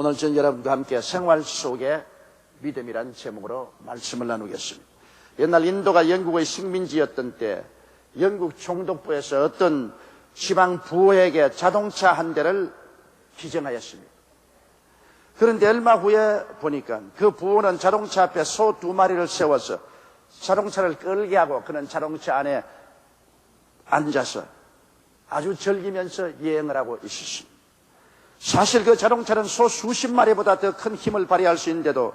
오늘 전 여러분과 함께 생활 속의 믿음이란 제목으로 말씀을 나누겠습니다. 옛날 인도가 영국의 식민지였던 때 영국 총독부에서 어떤 지방 부에게 자동차 한 대를 기증하였습니다. 그런데 얼마 후에 보니까 그 부는 자동차 앞에 소 2마리를 세워서 자동차를 끌게 하고 그는 자동차 안에 앉아서 아주 즐기면서 여행을 하고 있었습니다. 사실 그 자동차는 소 수십 마리보다 더 큰 힘을 발휘할 수 있는데도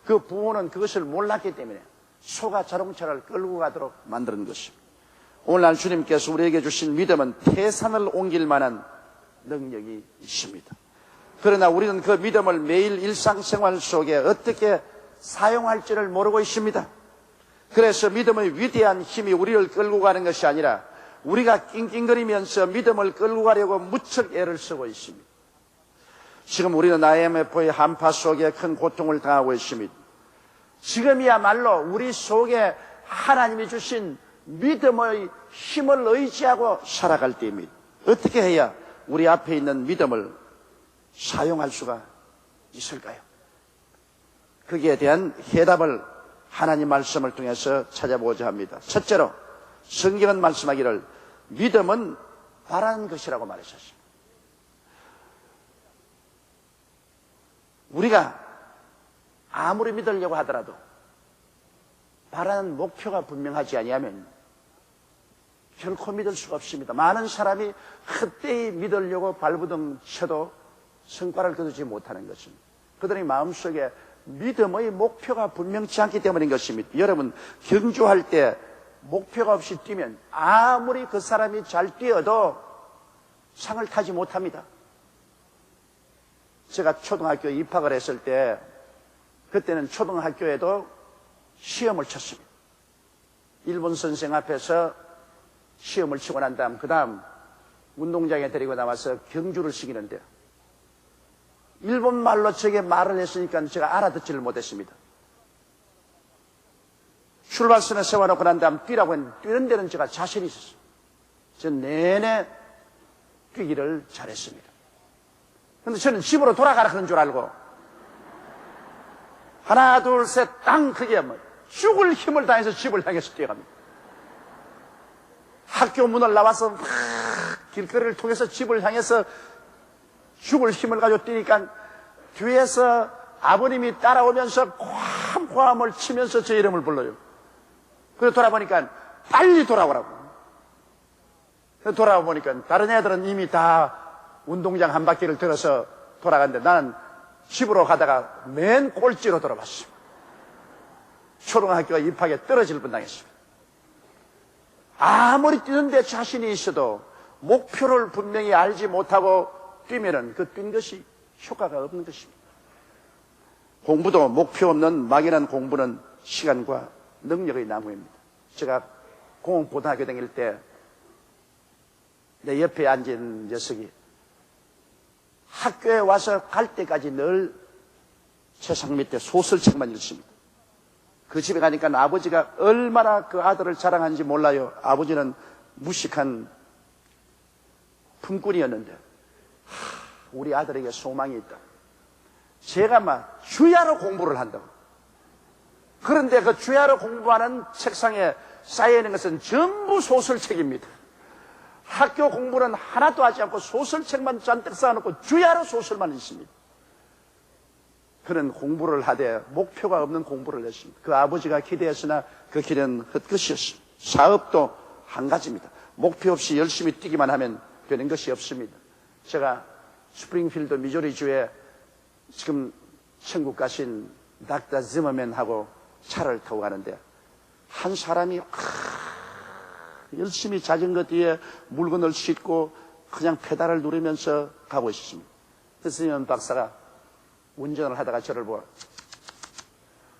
그 부호는 그것을 몰랐기 때문에 소가 자동차를 끌고 가도록 만드는 것입니다. 오늘날 주님께서 우리에게 주신 믿음은 태산을 옮길 만한 능력이 있습니다. 그러나 우리는 그 믿음을 매일 일상생활 속에 어떻게 사용할지를 모르고 있습니다. 그래서 믿음의 위대한 힘이 우리를 끌고 가는 것이 아니라 우리가 낑낑거리면서 믿음을 끌고 가려고 무척 애를 쓰고 있습니다. 지금 우리는 IMF의 한파 속에 큰 고통을 당하고 있습니다. 지금이야말로 우리 속에 하나님이 주신 믿음의 힘을 의지하고 살아갈 때입니다. 어떻게 해야 우리 앞에 있는 믿음을 사용할 수가 있을까요? 거기에 대한 해답을 하나님 말씀을 통해서 찾아보고자 합니다. 첫째로 성경은 말씀하기를 믿음은 바라는 것이라고 말하셨습니다. 우리가 아무리 믿으려고 하더라도 바라는 목표가 분명하지 아니하면 결코 믿을 수가 없습니다. 많은 사람이 헛되이 믿으려고 발부둥 쳐도 성과를 거두지 못하는 것입니다. 그들의 마음속에 믿음의 목표가 분명치 않기 때문인 것입니다. 여러분, 경주할 때 목표가 없이 뛰면 아무리 그 사람이 잘 뛰어도 상을 타지 못합니다. 제가 초등학교에 입학을 했을 때 그때는 초등학교에도 시험을 쳤습니다. 일본 선생 앞에서 시험을 치고 난 다음 그 다음 운동장에 데리고 나와서 경주를 시키는데요. 일본 말로 저게 말을 했으니까 제가 알아듣지를 못했습니다. 출발선에 세워놓고 난 다음 뛰라고 했는데 뛰는 데는 제가 자신이 있었어요. 전 내내 뛰기를 잘했습니다. 그런데 저는 집으로 돌아가라 그런 줄 알고 하나 둘 셋 땅 크게 죽을 힘을 다해서 집을 향해서 뛰어갑니다. 학교 문을 나와서 막 길거리를 통해서 집을 향해서 죽을 힘을 가지고 뛰니까 뒤에서 아버님이 따라오면서 쾅쾅을 치면서 제 이름을 불러요. 그래서 돌아보니까 빨리 돌아오라고. 돌아보니까 다른 애들은 이미 다 운동장 한 바퀴를 들어서 돌아갔는데 나는 집으로 가다가 맨 꼴찌로 돌아왔습니다. 초등학교 입학에 떨어질 뻔당했습니다. 아무리 뛰는데 자신이 있어도 목표를 분명히 알지 못하고 뛰면은 그 뛴 것이 효과가 없는 것입니다. 공부도 목표 없는 막연한 공부는 시간과 능력의 나무입니다. 제가 공고등학교 다닐 때 내 옆에 앉은 녀석이 학교에 와서 갈 때까지 늘 책상 밑에 소설책만 읽습니다. 그 집에 가니까 아버지가 얼마나 그 아들을 자랑하는지 몰라요. 아버지는 무식한 품꾼이었는데 우리 아들에게 소망이 있다. 제가 막 주야로 공부를 한다고. 그런데 그 주야로 공부하는 책상에 쌓여있는 것은 전부 소설책입니다. 학교 공부는 하나도 하지 않고 소설책만 잔뜩 쌓아놓고 주야로 소설만 있습니다. 그는 공부를 하되 목표가 없는 공부를 했습니다. 그 아버지가 기대했으나 그 길은 헛것이었습니다. 사업도 한 가지입니다. 목표 없이 열심히 뛰기만 하면 되는 것이 없습니다. 제가 스프링필드 미주리주에 지금 천국 가신 닥터 지머맨하고 차를 타고 가는데 한 사람이 열심히 자전거 뒤에 물건을 싣고 그냥 페달을 누르면서 가고 있었습니다. 그래서 지머맨 박사가 운전을 하다가 저를 보고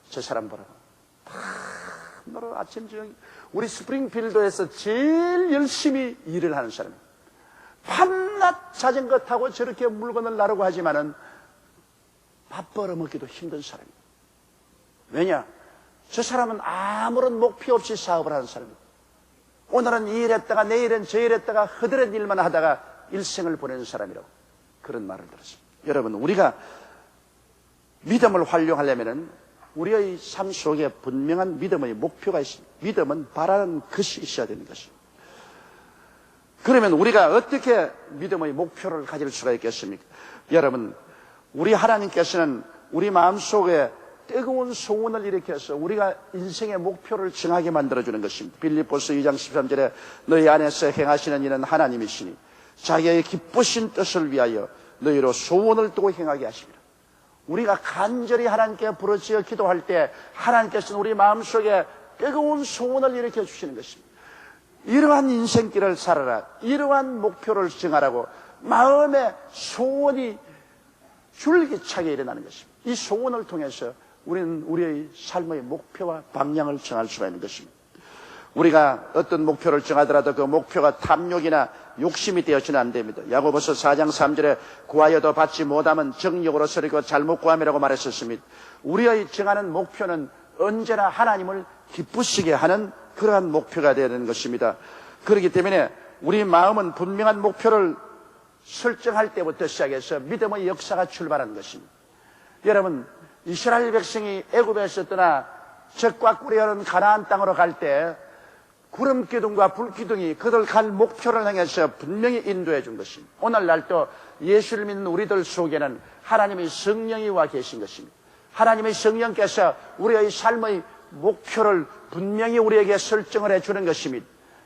저 사람 보라고. 너는 아침 저녁 우리 스프링필드에서 제일 열심히 일을 하는 사람이에요. 밤낮 자전거 타고 저렇게 물건을 나르고 하지만은 밥 벌어먹기도 힘든 사람이에요. 왜냐? 저 사람은 아무런 목표 없이 사업을 하는 사람이에요. 오늘은 이 일 했다가 내일은 저 일 했다가 허드렛 일만 하다가 일생을 보내는 사람이라고 그런 말을 들었습니다. 여러분, 우리가 믿음을 활용하려면 우리의 삶 속에 분명한 믿음의 목표가 있습니다. 믿음은 바라는 것이 있어야 되는 것입니다. 그러면 우리가 어떻게 믿음의 목표를 가질 수가 있겠습니까? 여러분, 우리 하나님께서는 우리 마음속에 뜨거운 소원을 일으켜서 우리가 인생의 목표를 정하게 만들어주는 것입니다. 빌립보서 2장 13절에 너희 안에서 행하시는 이는 하나님이시니 자기의 기쁘신 뜻을 위하여 너희로 소원을 두고 행하게 하십니다. 우리가 간절히 하나님께 부르짖어 기도할 때 하나님께서는 우리 마음속에 뜨거운 소원을 일으켜 주시는 것입니다. 이러한 인생길을 살아라, 이러한 목표를 정하라고 마음의 소원이 줄기차게 일어나는 것입니다. 이 소원을 통해서 우리는 우리의 삶의 목표와 방향을 정할 수가 있는 것입니다. 우리가 어떤 목표를 정하더라도 그 목표가 탐욕이나 욕심이 되어서는 안 됩니다. 야고보서 4장 3절에 구하여도 받지 못하면 정욕으로 서리고 잘못 구함이라고 말했었습니다. 우리의 정하는 목표는 언제나 하나님을 기쁘시게 하는 그러한 목표가 되어야 되는 것입니다. 그렇기 때문에 우리 마음은 분명한 목표를 설정할 때부터 시작해서 믿음의 역사가 출발하는 것입니다. 여러분, 이스라엘 백성이 애굽에서 떠나 적과 꿀이 흐르는 가나안 땅으로 갈 때 구름 기둥과 불 기둥이 그들 갈 목표를 향해서 분명히 인도해 준 것입니다. 오늘날도 예수를 믿는 우리들 속에는 하나님의 성령이 와 계신 것입니다. 하나님의 성령께서 우리의 삶의 목표를 분명히 우리에게 설정을 해주는 것입니다.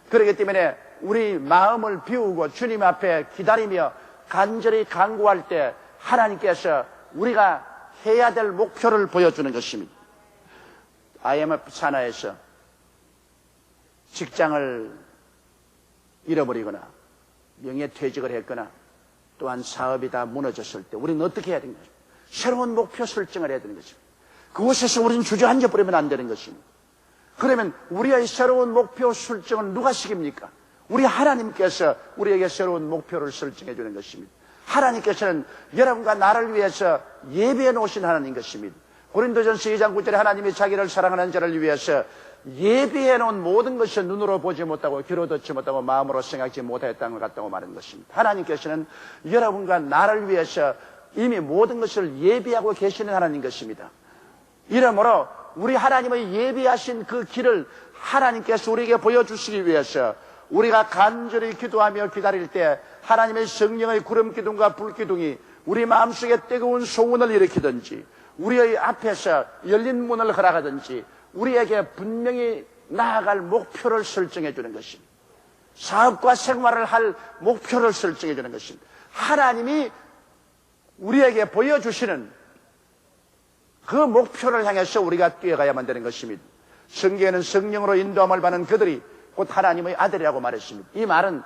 그렇기 때문에 우리 마음을 비우고 주님 앞에 기다리며 간절히 간구할 때 하나님께서 우리가 해야 될 목표를 보여주는 것입니다. IMF 산하에서 직장을 잃어버리거나 명예퇴직을 했거나 또한 사업이 다 무너졌을 때 우리는 어떻게 해야 되는 것입니까? 새로운 목표 설정을 해야 되는 것입니다. 그곳에서 우리는 주저앉아 버리면 안 되는 것입니다. 그러면 우리의 새로운 목표 설정은 누가 시킵니까? 우리 하나님께서 우리에게 새로운 목표를 설정해 주는 것입니다. 하나님께서는 여러분과 나를 위해서 예비해 놓으신 하나님 것입니다. 고린도전서 2장 9절에 하나님이 자기를 사랑하는 자를 위해서 예비해 놓은 모든 것이 눈으로 보지 못하고 귀로 듣지 못하고 마음으로 생각지 못했다는 것 같다고 말하는 것입니다. 하나님께서는 여러분과 나를 위해서 이미 모든 것을 예비하고 계시는 하나님 것입니다. 이러므로 우리 하나님의 예비하신 그 길을 하나님께서 우리에게 보여주시기 위해서 우리가 간절히 기도하며 기다릴 때 하나님의 성령의 구름 기둥과 불 기둥이 우리 마음속에 뜨거운 소원을 일으키든지 우리의 앞에서 열린 문을 허락하든지 우리에게 분명히 나아갈 목표를 설정해 주는 것입니다. 사업과 생활을 할 목표를 설정해 주는 것입니다. 하나님이 우리에게 보여주시는 그 목표를 향해서 우리가 뛰어가야만 되는 것입니다. 성경에는 성령으로 인도함을 받는 그들이 곧 하나님의 아들이라고 말했습니다. 이 말은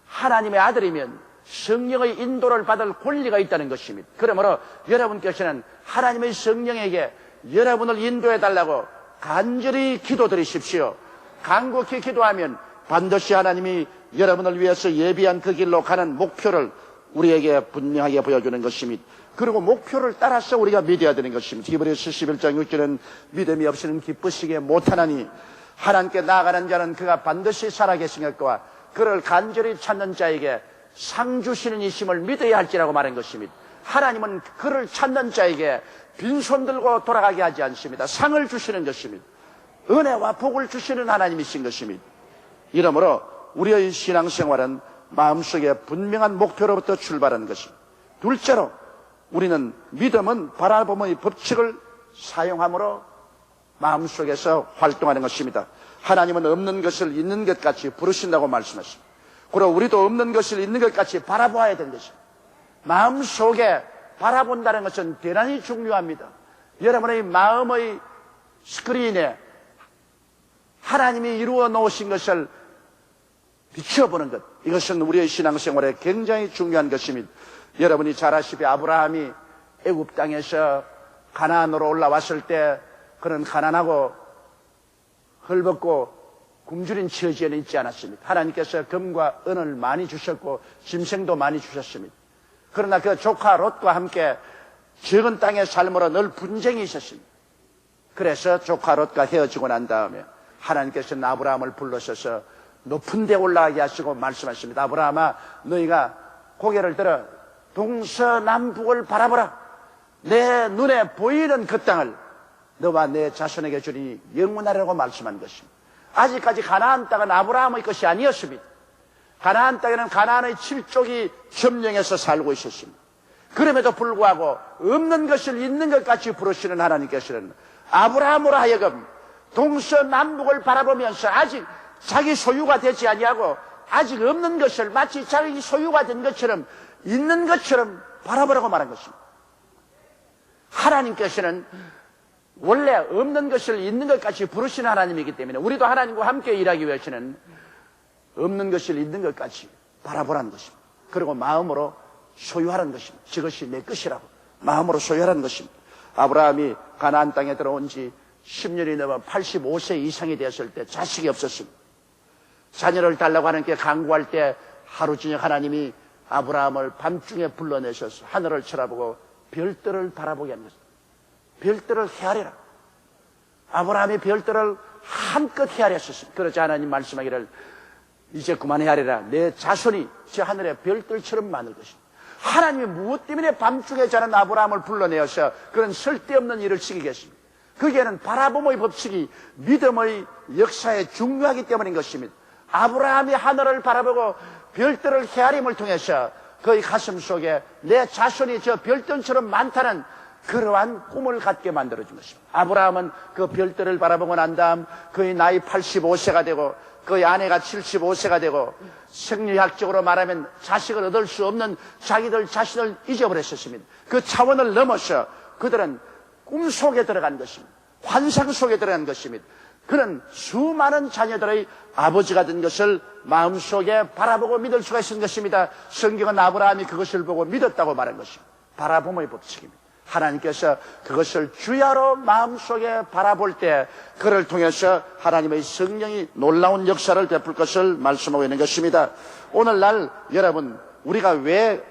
하나님의 아들이면 성령의 인도를 받을 권리가 있다는 것입니다. 그러므로 여러분께서는 하나님의 성령에게 여러분을 인도해 달라고 간절히 기도드리십시오. 간곡히 기도하면 반드시 하나님이 여러분을 위해서 예비한 그 길로 가는 목표를 우리에게 분명하게 보여주는 것입니다. 그리고 목표를 따라서 우리가 믿어야 되는 것입니다. 히브리서 11장 6절은 믿음이 없이는 기쁘시게 못하나니 하나님께 나아가는 자는 그가 반드시 살아계신 것과 그를 간절히 찾는 자에게 상 주시는 이심을 믿어야 할지라고 말한 것입니다. 하나님은 그를 찾는 자에게 빈손 들고 돌아가게 하지 않습니다. 상을 주시는 것입니다. 은혜와 복을 주시는 하나님이신 것입니다. 이러므로 우리의 신앙생활은 마음속에 분명한 목표로부터 출발하는 것입니다. 둘째로 우리는 믿음은 바라봄의 법칙을 사용함으로 마음속에서 활동하는 것입니다. 하나님은 없는 것을 있는 것 같이 부르신다고 말씀하십니다. 그리고 우리도 없는 것을 있는 것 같이 바라보아야 되는 것입니다. 마음속에 바라본다는 것은 대단히 중요합니다. 여러분의 마음의 스크린에 하나님이 이루어 놓으신 것을 비춰보는 것, 이것은 우리의 신앙생활에 굉장히 중요한 것입니다. 여러분이 잘 아시피 아브라함이 애굽 땅에서 가나안으로 올라왔을 때 그는 가난하고 헐벗고 굶주린 처지에는 있지 않았습니다. 하나님께서 금과 은을 많이 주셨고 짐승도 많이 주셨습니다. 그러나 그 조카 롯과 함께 적은 땅의 삶으로 늘 분쟁이 있었습니다. 그래서 조카 롯과 헤어지고 난 다음에 하나님께서는 아브라함을 불러셔서 높은 데 올라가게 하시고 말씀하십니다. 아브라함아, 너희가 고개를 들어 동서남북을 바라보라. 내 눈에 보이는 그 땅을 너와 내 자손에게 주니 영원하라고 말씀한 것입니다. 아직까지 가나안 땅은 아브라함의 것이 아니었습니다. 가나안 땅에는 가나안의 7족이 점령해서 살고 있었습니다. 그럼에도 불구하고 없는 것을 있는 것 같이 부르시는 하나님께서는 아브라함으로 하여금 동서남북을 바라보면서 아직 자기 소유가 되지 아니하고 아직 없는 것을 마치 자기 소유가 된 것처럼 있는 것처럼 바라보라고 말한 것입니다. 하나님께서는 원래 없는 것을 있는 것 같이 부르시는 하나님이기 때문에 우리도 하나님과 함께 일하기 위해서는 없는 것을 있는 것 같이 바라보라는 것입니다. 그리고 마음으로 소유하라는 것입니다. 저것이 내 것이라고 마음으로 소유하라는 것입니다. 아브라함이 가나안 땅에 들어온 지 10년이 넘어 85세 이상이 되었을 때 자식이 없었습니다. 자녀를 달라고 하나님께 간구할 때 하루 저녁 하나님이 아브라함을 밤중에 불러내셔서 하늘을 쳐다보고 별들을 바라보게 하는 것입니다. 별들을 헤아려라. 아브라함이 별들을 한껏 헤아렸었습니다. 그러자 하나님 말씀하기를 이제 그만 헤아려라. 내 자손이 저 하늘의 별들처럼 많을 것입니다. 하나님이 무엇 때문에 밤중에 자는 아브라함을 불러내어서 그런 쓸데없는 일을 시키겠습니까? 그게는 바라봄의 법칙이 믿음의 역사에 중요하기 때문인 것입니다. 아브라함이 하늘을 바라보고 별들을 헤아림을 통해서 그의 가슴 속에 내 자손이 저 별들처럼 많다는 그러한 꿈을 갖게 만들어준 것입니다. 아브라함은 그 별들을 바라보고 난 다음 그의 나이 85세가 되고 그의 아내가 75세가 되고 생리학적으로 말하면 자식을 얻을 수 없는 자기들 자신을 잊어버렸었습니다. 그 차원을 넘어서 그들은 꿈속에 들어간 것입니다. 환상 속에 들어간 것입니다. 그는 수많은 자녀들의 아버지가 된 것을 마음속에 바라보고 믿을 수가 있는 것입니다. 성경은 아브라함이 그것을 보고 믿었다고 말한 것입니다. 바라봄의 법칙입니다. 하나님께서 그것을 주야로 마음속에 바라볼 때 그를 통해서 하나님의 성령이 놀라운 역사를 베풀 것을 말씀하고 있는 것입니다. 오늘날 여러분 우리가 왜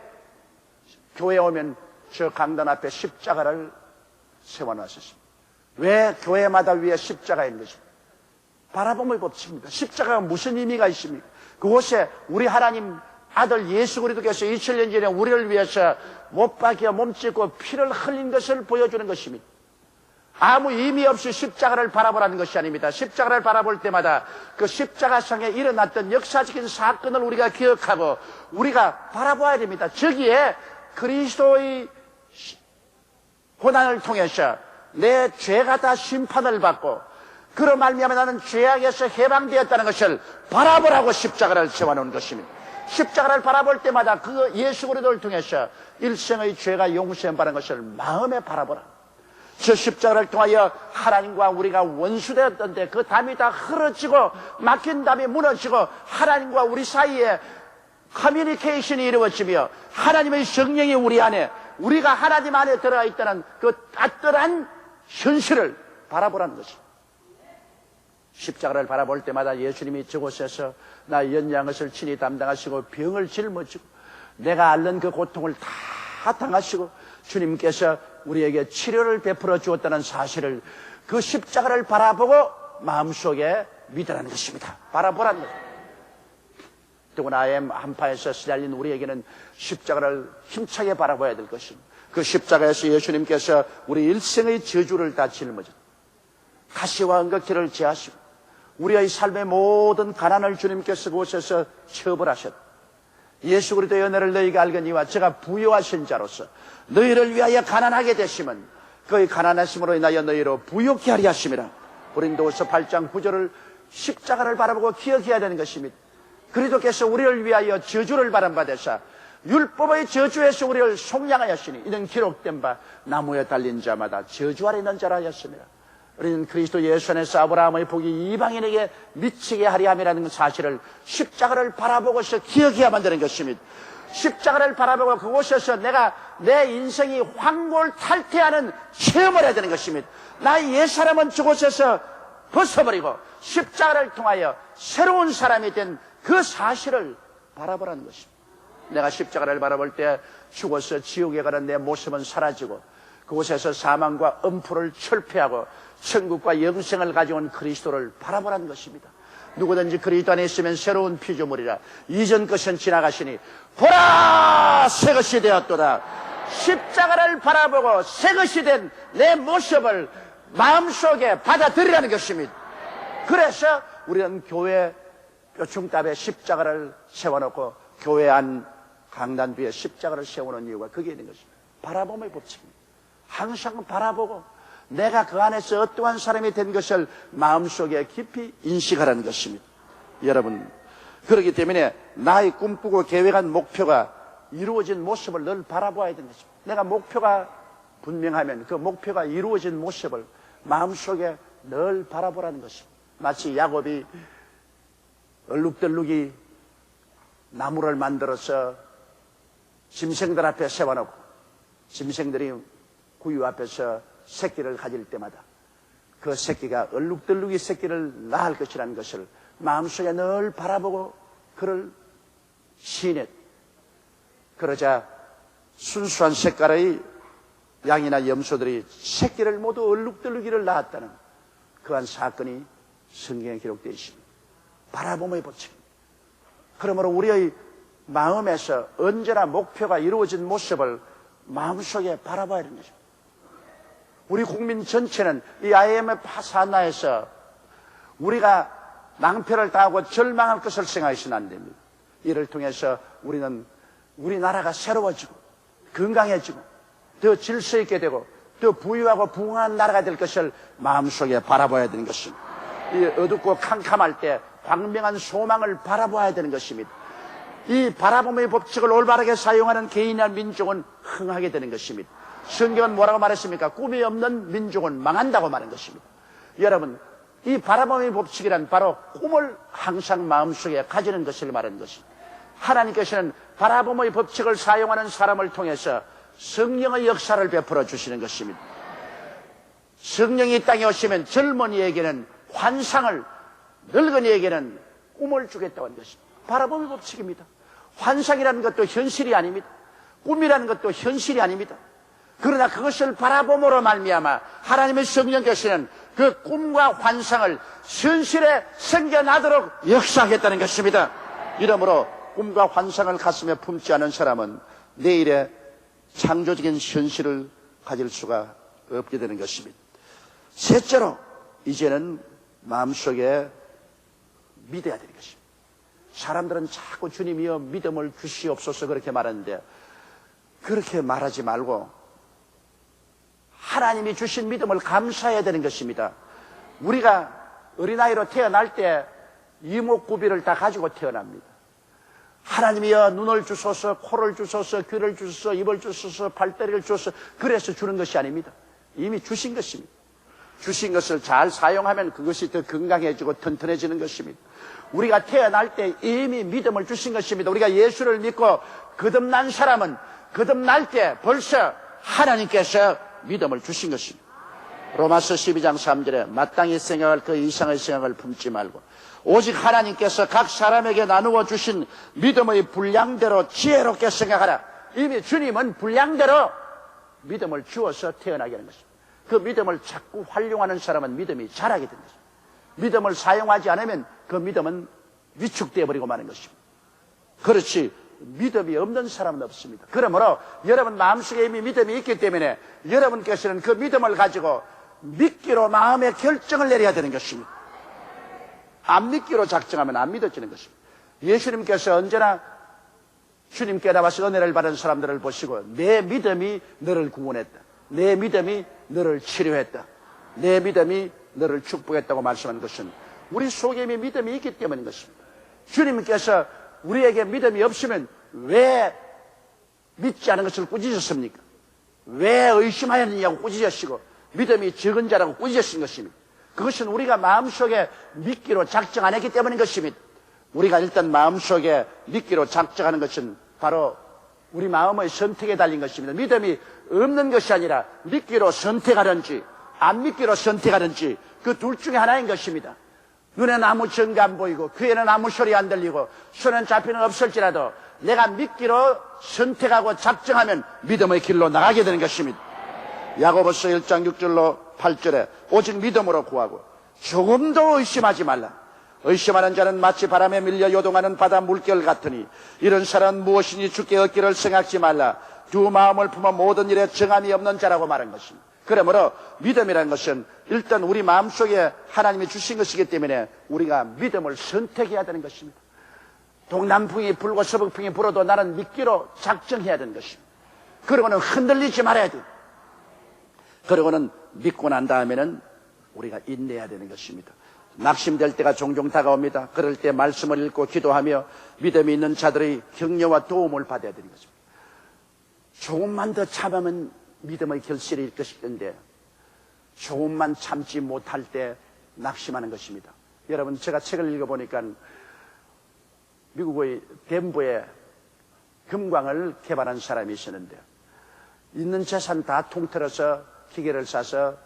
교회에 오면 저 강단 앞에 십자가를 세워놨습니다. 왜 교회마다 위에 십자가 있는 것입니까? 바라봄의 법칙입니다. 십자가가 무슨 의미가 있습니까? 그곳에 우리 하나님 아들 예수 그리스도께서 2000년 전에 우리를 위해서 못 박혀 몸짓고 피를 흘린 것을 보여주는 것입니다. 아무 의미 없이 십자가를 바라보라는 것이 아닙니다. 십자가를 바라볼 때마다 그 십자가상에 일어났던 역사적인 사건을 우리가 기억하고 우리가 바라봐야 됩니다. 저기에 그리스도의 고난을 통해서 내 죄가 다 심판을 받고 그로 말미암아 나는 죄악에서 해방되었다는 것을 바라보라고 십자가를 세워놓은 것입니다. 십자가를 바라볼 때마다 그 예수 그리스도를 통해서 일생의 죄가 용서받는 것을 마음에 바라보라. 저 십자가를 통하여 하나님과 우리가 원수되었던데 그 담이 다 흐러지고 막힌 담이 무너지고 하나님과 우리 사이에 커뮤니케이션이 이루어지며 하나님의 성령이 우리 안에 우리가 하나님 안에 들어가 있다는 그 따뜻한 현실을 바라보라는 것입니다. 십자가를 바라볼 때마다 예수님이 저곳에서 나 연양것을 친히 담당하시고 병을 짊어지고 내가 앓는 그 고통을 다 당하시고 주님께서 우리에게 치료를 베풀어 주었다는 사실을 그 십자가를 바라보고 마음속에 믿으라는 것입니다. 바라보라는 것입니다. 더구나 아엠 한파에서 시달린 우리에게는 십자가를 힘차게 바라봐야 될 것입니다. 그 십자가에서 예수님께서 우리 일생의 저주를 다 짊어졌다. 가시와 은극지를 제하시고 우리의 삶의 모든 가난을 주님께서 그곳에서 처벌하셨다. 예수 그리스도의 은혜를 너희가 알거니와 제가 부요하신 자로서 너희를 위하여 가난하게 되시면 그의 가난하심으로 인하여 너희로 부요케 하리 하심이라. 고린도후서 8장 9절을 십자가를 바라보고 기억해야 되는 것입니다. 그리스도께서 우리를 위하여 저주를 받으사 율법의 저주에서 우리를 속량하였으니 이는 기록된 바 나무에 달린 자마다 저주 아래 있는 자라 하였습니다. 우리는 그리스도 예수 안에서 아브라함의 복이 이방인에게 미치게 하리 함이라는 사실을 십자가를 바라보고서 기억해야만 되는 것입니다. 십자가를 바라보고 그곳에서 내가 내 인생이 황골탈퇴하는 체험을 해야 되는 것입니다. 나의 옛사람은 저곳에서 벗어버리고 십자가를 통하여 새로운 사람이 된 그 사실을 바라보라는 것입니다. 내가 십자가를 바라볼 때 죽어서 지옥에 가는 내 모습은 사라지고 그곳에서 사망과 음포를 철폐하고 천국과 영생을 가져온 그리스도를 바라보라는 것입니다. 누구든지 그리스도 안에 있으면 새로운 피조물이라. 이전 것은 지나가시니 보라 새 것이 되었도다. 십자가를 바라보고 새것이 된 내 모습을 마음속에 받아들이라는 것입니다. 그래서 우리는 교회 뼈충답에 십자가를 세워놓고 교회 안 강단 뒤에 십자가를 세우는 이유가 그게 있는 것입니다. 바라봄의 법칙입니다. 항상 바라보고 내가 그 안에서 어떠한 사람이 된 것을 마음속에 깊이 인식하라는 것입니다. 여러분, 그렇기 때문에 나의 꿈꾸고 계획한 목표가 이루어진 모습을 늘 바라보아야 되는 것입니다. 내가 목표가 분명하면 그 목표가 이루어진 모습을 마음속에 늘 바라보라는 것입니다. 마치 야곱이 얼룩덜룩이 나무를 만들어서 짐승들 앞에 세워놓고 짐승들이 구유 앞에서 새끼를 가질 때마다 그 새끼가 얼룩덜룩이 새끼를 낳을 것이라는 것을 마음속에 늘 바라보고 그를 시인했. 그러자 순수한 색깔의 양이나 염소들이 새끼를 모두 얼룩덜룩이를 낳았다는 그한 사건이 성경에 기록되어 있습니다. 바라봄의 법칙입니다. 그러므로 우리의 마음에서 언제나 목표가 이루어진 모습을 마음속에 바라봐야 되는 것입니다. 우리 국민 전체는 이 IMF 산하에서 우리가 낭패를 당하고 절망할 것을 생각하시면 안 됩니다. 이를 통해서 우리는 우리나라가 새로워지고 건강해지고 더 질서 있게 되고 더 부유하고 부흥한 나라가 될 것을 마음속에 바라봐야 되는 것입니다. 이 어둡고 캄캄할 때 광명한 소망을 바라봐야 되는 것입니다. 이 바라봄의 법칙을 올바르게 사용하는 개인이나 민족은 흥하게 되는 것입니다. 성경은 뭐라고 말했습니까? 꿈이 없는 민족은 망한다고 말한 것입니다. 여러분, 이 바라봄의 법칙이란 바로 꿈을 항상 마음속에 가지는 것을 말하는 것입니다. 하나님께서는 바라봄의 법칙을 사용하는 사람을 통해서 성령의 역사를 베풀어 주시는 것입니다. 성령이 이 땅에 오시면 젊은이에게는 환상을, 늙은이에게는 꿈을 주겠다고 하는 것입니다. 바라봄의 법칙입니다. 환상이라는 것도 현실이 아닙니다. 꿈이라는 것도 현실이 아닙니다. 그러나 그것을 바라봄으로 말미암아 하나님의 성령께서는 그 꿈과 환상을 현실에 생겨나도록 역사하겠다는 것입니다. 이러므로 꿈과 환상을 가슴에 품지 않은 사람은 내일의 창조적인 현실을 가질 수가 없게 되는 것입니다. 셋째로 이제는 마음속에 믿어야 되는 것입니다. 사람들은 자꾸 주님이여 믿음을 주시옵소서 그렇게 말하는데 그렇게 말하지 말고 하나님이 주신 믿음을 감사해야 되는 것입니다. 우리가 어린아이로 태어날 때 이목구비를 다 가지고 태어납니다. 하나님이여 눈을 주소서, 코를 주소서, 귀를 주소서, 입을 주소서, 발다리를 주소서 그래서 주는 것이 아닙니다. 이미 주신 것입니다. 주신 것을 잘 사용하면 그것이 더 건강해지고 튼튼해지는 것입니다. 우리가 태어날 때 이미 믿음을 주신 것입니다. 우리가 예수를 믿고 거듭난 사람은 거듭날 때 벌써 하나님께서 믿음을 주신 것입니다. 로마서 12장 3절에 마땅히 생각할 그 이상의 생각을 품지 말고 오직 하나님께서 각 사람에게 나누어 주신 믿음의 분량대로 지혜롭게 생각하라. 이미 주님은 분량대로 믿음을 주어서 태어나게 하는 것입니다. 그 믿음을 자꾸 활용하는 사람은 믿음이 자라게 됩니다. 믿음을 사용하지 않으면 그 믿음은 위축되어 버리고 마는 것입니다. 그렇지 믿음이 없는 사람은 없습니다. 그러므로 여러분 마음속에 이미 믿음이 있기 때문에 여러분께서는 그 믿음을 가지고 믿기로 마음의 결정을 내려야 되는 것입니다. 안 믿기로 작정하면 안 믿어지는 것입니다. 예수님께서 언제나 주님께 나와서 은혜를 받은 사람들을 보시고 내 믿음이 너를 구원했다. 내 믿음이 너를 치료했다. 내 믿음이 너를 축복했다고 말씀한 것은 우리 속에 이미 믿음이 있기 때문인 것입니다. 주님께서 우리에게 믿음이 없으면 왜 믿지 않은 것을 꾸짖으셨습니까? 왜 의심하였느냐고 꾸짖으시고 믿음이 적은 자라고 꾸짖으신 것입니다. 그것은 우리가 마음속에 믿기로 작정 안 했기 때문인 것입니다. 우리가 일단 마음속에 믿기로 작정하는 것은 바로 우리 마음의 선택에 달린 것입니다. 믿음이 없는 것이 아니라 믿기로 선택하든지 안 믿기로 선택하든지 그 둘 중에 하나인 것입니다. 눈에는 아무 증거 안 보이고 귀에는 아무 소리 안 들리고 손은 잡히는 없을지라도 내가 믿기로 선택하고 작정하면 믿음의 길로 나가게 되는 것입니다. 야고보서 1장 6절로 8절에 오직 믿음으로 구하고 조금도 의심하지 말라. 의심하는 자는 마치 바람에 밀려 요동하는 바다 물결 같으니 이런 사람은 무엇이니 주께 얻기를 생각지 말라. 두 마음을 품어 모든 일에 정함이 없는 자라고 말한 것입니다. 그러므로 믿음이라는 것은 일단 우리 마음속에 하나님이 주신 것이기 때문에 우리가 믿음을 선택해야 되는 것입니다. 동남풍이 불고 서북풍이 불어도 나는 믿기로 작정해야 되는 것입니다. 그러고는 흔들리지 말아야 돼. 그러고는 믿고 난 다음에는 우리가 인내해야 되는 것입니다. 낙심될 때가 종종 다가옵니다. 그럴 때 말씀을 읽고 기도하며 믿음이 있는 자들의 격려와 도움을 받아야 되는 것입니다. 조금만 더 참으면 믿음의 결실이 있을 것인데 조금만 참지 못할 때 낙심하는 것입니다. 여러분, 제가 책을 읽어보니까 미국의 덴버에 금광을 개발한 사람이 있었는데 있는 재산 다 통틀어서 기계를 사서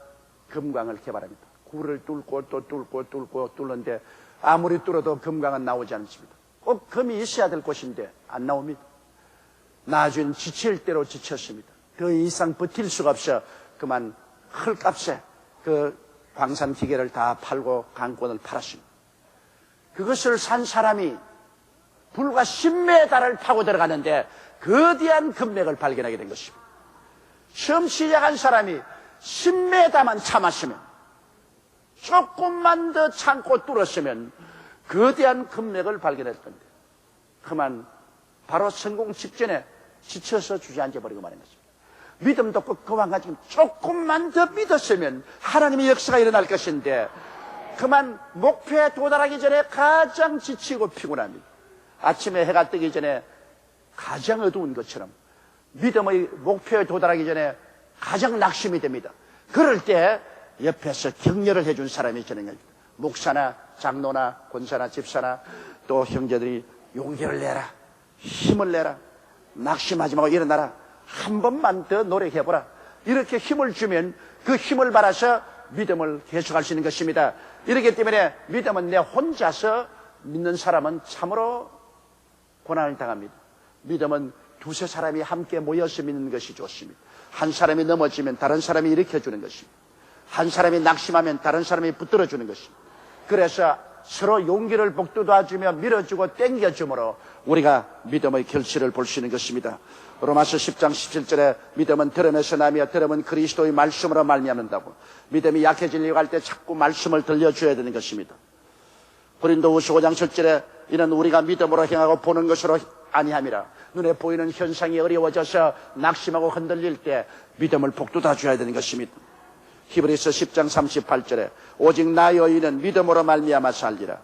금광을 개발합니다. 굴을 뚫고 또 뚫고 뚫는데 아무리 뚫어도 금광은 나오지 않습니다. 꼭 금이 있어야 될 곳인데 안 나옵니다. 나중에는 지칠 대로 지쳤습니다. 더 이상 버틸 수가 없어 그만 헐값에 그 광산 기계를 다 팔고 강권을 팔았습니다. 그것을 산 사람이 불과 10m를 타고 들어가는데 거대한 금맥을 발견하게 된 것입니다. 처음 시작한 사람이 10m만 참았으면, 조금만 더 참고 뚫었으면 거대한 금맥을 발견했을 건데 그만 바로 성공 직전에 지쳐서 주저앉아버리고 마는 것입니다. 믿음도 그와 같이 조금만 더 믿었으면 하나님의 역사가 일어날 것인데 그만 목표에 도달하기 전에 가장 지치고 피곤합니다. 아침에 해가 뜨기 전에 가장 어두운 것처럼 믿음의 목표에 도달하기 전에 가장 낙심이 됩니다. 그럴 때 옆에서 격려를 해준 사람이 저는 겁니다. 목사나 장로나 권사나 집사나 또 형제들이 용기를 내라, 힘을 내라, 낙심하지 말고 일어나라, 한 번만 더 노력해보라, 이렇게 힘을 주면 그 힘을 받아서 믿음을 계속할 수 있는 것입니다. 이렇기 때문에 믿음은 내 혼자서 믿는 사람은 참으로 고난을 당합니다. 믿음은 두세 사람이 함께 모여서 믿는 것이 좋습니다. 한 사람이 넘어지면 다른 사람이 일으켜주는 것입니다. 한 사람이 낙심하면 다른 사람이 붙들어주는 것입니다. 그래서 서로 용기를 복돋아주며 밀어주고 땡겨주므로 우리가 믿음의 결실을 볼 수 있는 것입니다. 로마서 10장 17절에 믿음은 들음에서 나며 들음은 그리스도의 말씀으로 말미암는다고. 믿음이 약해지려고 할 때 자꾸 말씀을 들려줘야 되는 것입니다. 고린도후서 5장 7절에 이는 우리가 믿음으로 행하고 보는 것으로 아니함이라. 눈에 보이는 현상이 어려워져서 낙심하고 흔들릴 때 믿음을 복돋아줘야 되는 것입니다. 히브리서 10장 38절에 오직 나의 의인은 믿음으로 말미암아 살리라.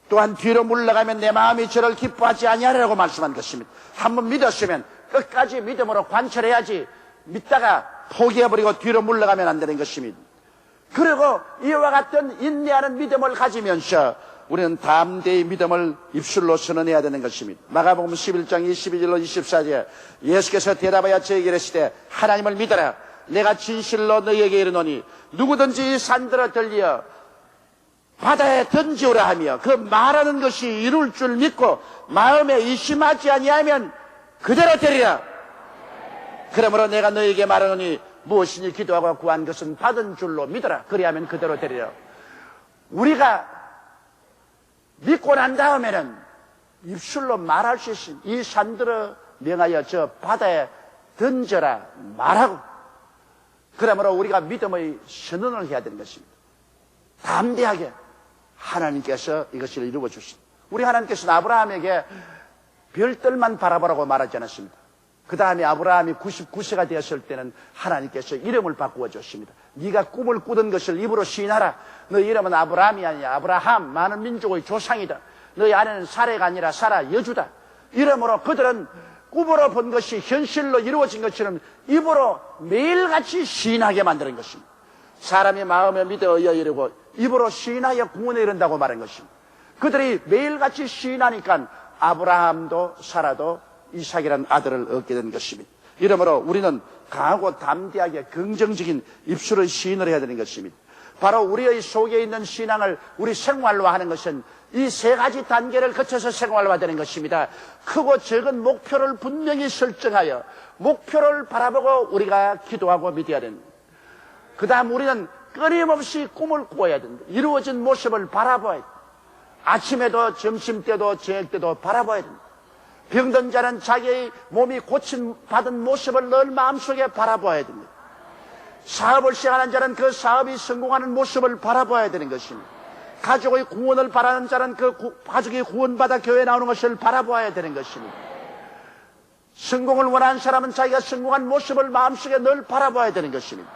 또한 뒤로 물러가면 내 마음이 저를 기뻐하지 아니하리라고 말씀한 것입니다. 한번 믿었으면 끝까지 믿음으로 관철해야지 믿다가 포기해버리고 뒤로 물러가면 안 되는 것입니다. 그리고 이와 같은 인내하는 믿음을 가지면서 우리는 담대히 믿음을 입술로 선언해야 되는 것입니다. 마가복음 11장 22절로 24절에 예수께서 대답하여 저에게 이르시되 하나님을 믿어라. 내가 진실로 너희에게 이르노니 누구든지 이 산들어 들려 바다에 던지오라 하며 그 말하는 것이 이룰 줄 믿고 마음에 의심하지 아니하면 그대로 되리라. 그러므로 내가 너희에게 말하노니 무엇이니 기도하고 구한 것은 받은 줄로 믿어라. 그리하면 그대로 되리라. 우리가 믿고 난 다음에는 입술로 말할 수 있습니다. 이 산들어 명하여 저 바다에 던져라 말하고, 그러므로 우리가 믿음의 선언을 해야 되는 것입니다. 담대하게 하나님께서 이것을 이루어 주십니다. 우리 하나님께서는 아브라함에게 별들만 바라보라고 말하지 않았습니다. 그 다음에 아브라함이 99세가 되었을 때는 하나님께서 이름을 바꾸어 줬습니다. 네가 꿈을 꾸던 것을 입으로 시인하라. 너희 이름은 아브라함이 아니야. 아브라함, 많은 민족의 조상이다. 너희 아내는 사레가 아니라 사라, 여주다. 이러므로 그들은 꿈으로 본 것이 현실로 이루어진 것처럼 입으로 매일같이 시인하게 만드는 것입니다. 사람이 마음에 믿어 의여 이르고 입으로 시인하여 구원에 이른다고 말한 것입니다. 그들이 매일같이 시인하니까 아브라함도 사라도 이삭이라는 아들을 얻게 된 것입니다. 이러므로 우리는 강하고 담대하게 긍정적인 입술의 시인을 해야 되는 것입니다. 바로 우리의 속에 있는 신앙을 우리 생활화하는 것은 이 세 가지 단계를 거쳐서 생활화되는 것입니다. 크고 적은 목표를 분명히 설정하여 목표를 바라보고 우리가 기도하고 믿어야 됩니다. 그 다음 우리는 끊임없이 꿈을 꾸어야 됩니다. 이루어진 모습을 바라봐야 됩니다. 아침에도 점심때도 저녁때도 바라봐야 됩니다. 병든 자는 자기의 몸이 고침받은 모습을 늘 마음속에 바라보아야 됩니다. 사업을 시작하는 자는 그 사업이 성공하는 모습을 바라봐야 되는 것입니다. 가족의 구원을 바라는 자는 그 가족이 구원받아 교회에 나오는 것을 바라봐야 되는 것입니다. 성공을 원하는 사람은 자기가 성공한 모습을 마음속에 늘 바라봐야 되는 것입니다.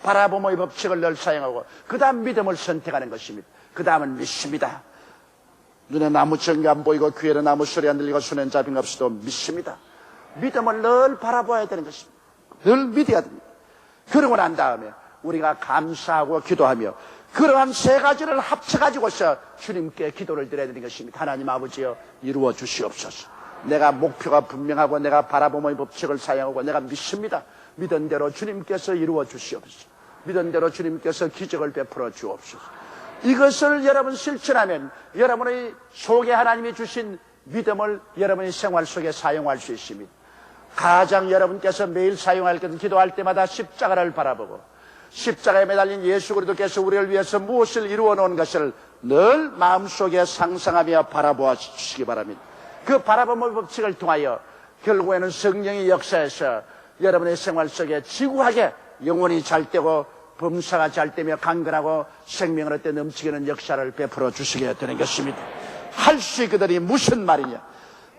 바라봄의 법칙을 늘 사용하고 그 다음 믿음을 선택하는 것입니다. 그 다음은 믿습니다. 눈에 나무 정이 안 보이고 귀에는 나무 소리 안 들리고 손엔 잡힌 값도 믿습니다. 믿음을 늘 바라봐야 되는 것입니다. 늘 믿어야 됩니다. 그러고 난 다음에 우리가 감사하고 기도하며 그러한 세 가지를 합쳐가지고서 주님께 기도를 드려야 되는 것입니다. 하나님 아버지여 이루어 주시옵소서. 내가 목표가 분명하고 내가 바라봄의 법칙을 사용하고 내가 믿습니다. 믿은 대로 주님께서 이루어 주시옵소서. 믿은 대로 주님께서 기적을 베풀어 주옵소서. 이것을 여러분 실천하면 여러분의 속에 하나님이 주신 믿음을 여러분의 생활 속에 사용할 수 있습니다. 가장 여러분께서 매일 사용할 것은 기도할 때마다 십자가를 바라보고 십자가에 매달린 예수 그리스도께서 우리를 위해서 무엇을 이루어 놓은 것을 늘 마음속에 상상하며 바라보아 주시기 바랍니다. 그 바라봄의 법칙을 통하여 결국에는 성령의 역사에서 여러분의 생활 속에 지구하게 영혼이 잘 되고 범사가 잘 되며 강건하고 생명을 얻되 넘치기는 역사를 베풀어 주시게 되는 것입니다. 할 수 있거든이 무슨 말이냐?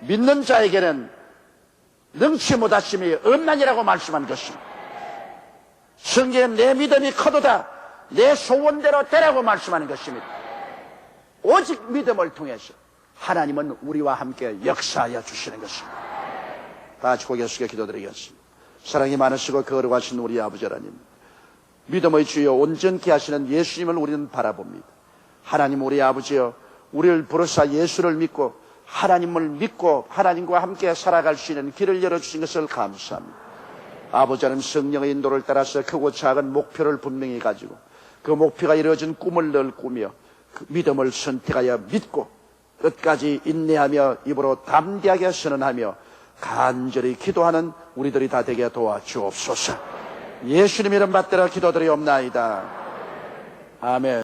믿는 자에게는 능치 못하심이 없나니라고 말씀한 것입니다. 성경에 내 믿음이 커도다 내 소원대로 되라고 말씀하는 것입니다. 오직 믿음을 통해서 하나님은 우리와 함께 역사하여 주시는 것입니다. 다 같이 고개 숙여 기도드리겠습니다. 사랑이 많으시고 거룩하신 우리 아버지 하나님, 믿음의 주여 온전케 하시는 예수님을 우리는 바라봅니다. 하나님 우리 아버지여, 우리를 부르사 예수를 믿고 하나님을 믿고 하나님과 함께 살아갈 수 있는 길을 열어주신 것을 감사합니다. 아버지 하나님, 성령의 인도를 따라서 크고 작은 목표를 분명히 가지고 그 목표가 이루어진 꿈을 늘 꾸며 그 믿음을 선택하여 믿고 끝까지 인내하며 입으로 담대하게 선언하며 간절히 기도하는 우리들이 다 되게 도와주옵소서. 예수님 이름 받들어 기도드리옵나이다. 아멘.